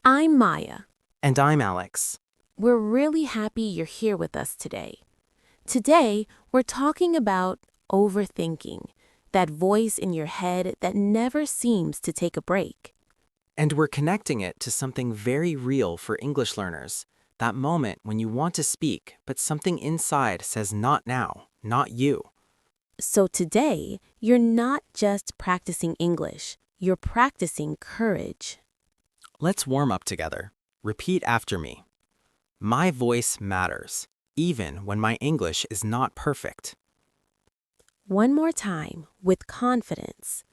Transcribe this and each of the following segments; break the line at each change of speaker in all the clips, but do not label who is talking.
I'm Maya.
And I'm Alex.
We're really happy you're here with us today. Today, we're talking about overthinking, that voice in your head that never seems to take a break.
And we're connecting it to something very real for English learners. That moment when you want to speak, but something inside says not now, not you.
So today, you're not just practicing English, you're practicing courage.
Let's warm up together. Repeat after me. My voice matters, even when my English is not perfect.
One more time, with confidence.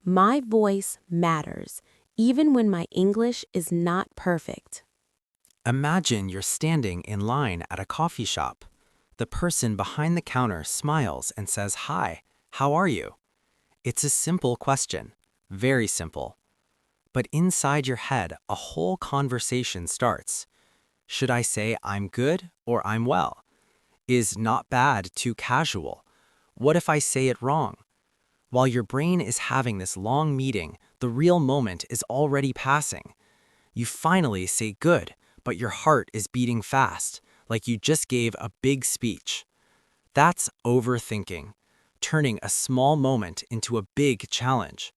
My voice matters, even when my English is not perfect.
Imagine you're standing in line at a coffee shop. The person behind the counter smiles and says, "Hi, how are you?" It's a simple question, very simple. But inside your head, a whole conversation starts. Should I say I'm good or I'm well? Is not bad too casual? What if I say it wrong? While your brain is having this long meeting, the real moment is already passing. You finally say good, but your heart is beating fast, like you just gave a big speech. That's overthinking, turning a small moment into a big challenge.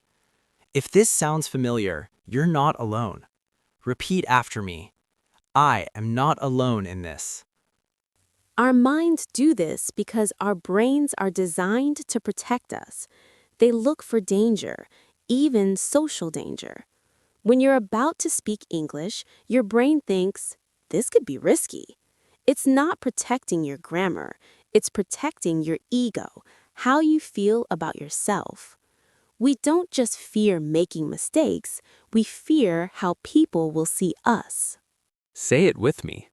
If this sounds familiar, you're not alone. Repeat after me. I am not alone in this.
Our minds do this because our brains are designed to protect us. They look for danger, even social danger. When you're about to speak English, your brain thinks, this could be risky. It's not protecting your grammar, it's protecting your ego, how you feel about yourself. We don't just fear making mistakes, we fear how people will see us.
Say it with me.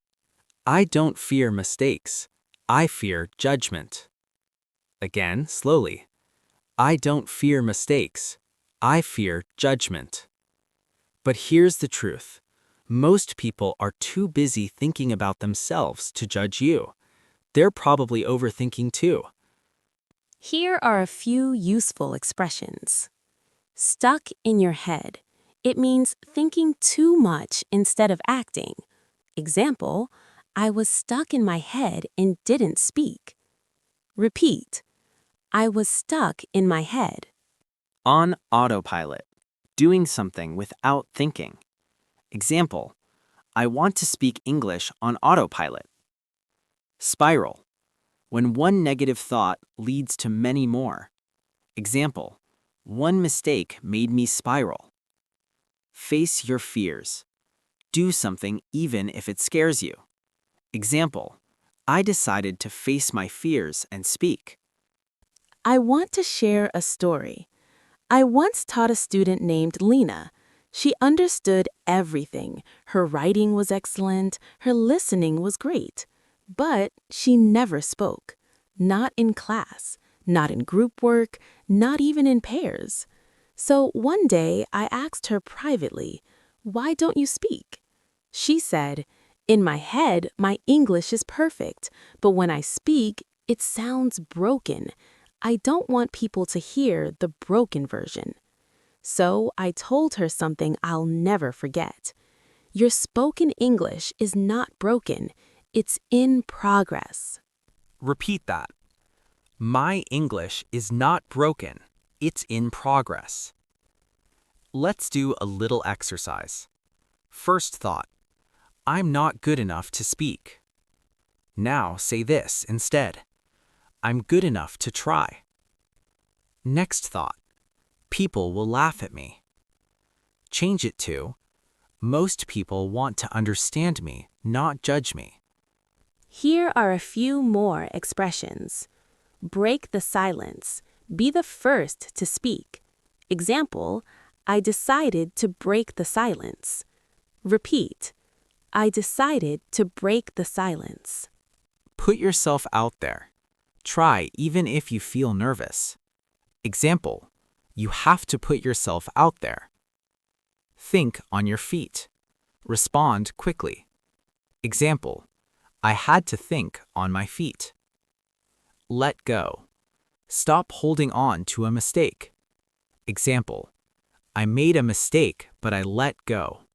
I don't fear mistakes. I fear judgment. Again, slowly. I don't fear mistakes. I fear judgment. But here's the truth. Most people are too busy thinking about themselves to judge you. They're probably overthinking too.
Here are a few useful expressions. Stuck in your head. It means thinking too much instead of acting. Example, I was stuck in my head and didn't speak. Repeat, I was stuck in my head.
On autopilot. Doing something without thinking. Example, I want to speak English on autopilot. Spiral. When one negative thought leads to many more. Example, one mistake made me spiral. Face your fears. Do something even if it scares you. Example, I decided to face my fears and speak.
I want to share a story. I once taught a student named Lena. She understood everything. Her writing was excellent, her listening was great. But she never spoke. Not in class, not in group work, not even in pairs. So one day I asked her privately, "Why don't you speak?" She said, "In my head, my English is perfect, but when I speak, it sounds broken. I don't want people to hear the broken version." So I told her something I'll never forget. Your spoken English is not broken, it's in progress.
Repeat that. My English is not broken. It's in progress. Let's do a little exercise. First thought, I'm not good enough to speak. Now say this instead. I'm good enough to try. Next thought, people will laugh at me. Change it to, most people want to understand me, not judge me.
Here are a few more expressions. Break the silence. Be the first to speak. Example, I decided to break the silence. Repeat, I decided to break the silence.
Put yourself out there. Try even if you feel nervous. Example, you have to put yourself out there. Think on your feet. Respond quickly. Example, I had to think on my feet. Let go. Stop holding on to a mistake. Example, I made a mistake, but I let go.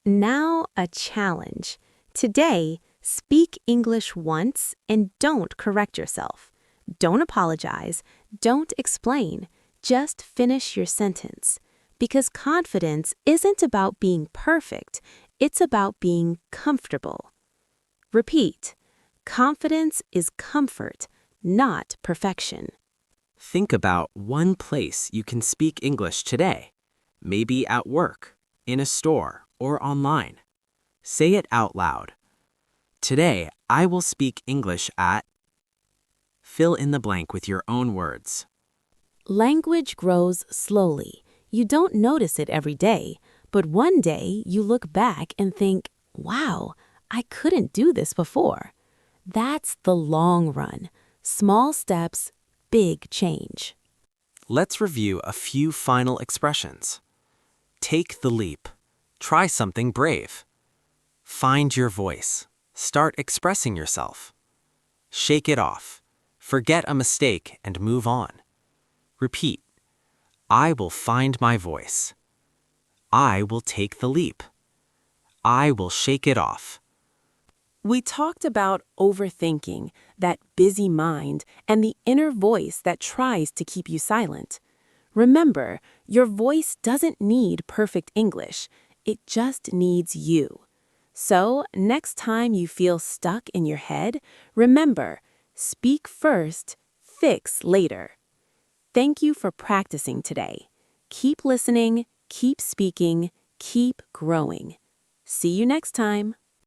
Now, a challenge. Today, speak English once and don't correct yourself. Don't apologize. Don't explain. Just finish your sentence. Because confidence isn't about being perfect, it's about being comfortable. Repeat. Confidence is comfort, not perfection.
Think about one place you can speak English today. Maybe at work, in a store, or online. Say it out loud. Today, I will speak English at... Fill in the blank with your own words.
Language grows slowly. You don't notice it every day, but one day you look back and think, wow, I couldn't do this before. That's the long run. Small steps, big change.
Let's review a few final expressions. Take the leap. Try something brave. Find your voice. Start expressing yourself. Shake it off. Forget a mistake and move on. Repeat. I will find my voice. I will take the leap. I will shake it off.
We talked about overthinking, that busy mind, and the inner voice that tries to keep you silent. Remember, your voice doesn't need perfect English. It just needs you. So, next time you feel stuck in your head, remember, speak first, fix later. Thank you for practicing today. Keep listening, keep speaking, keep growing. See you next time.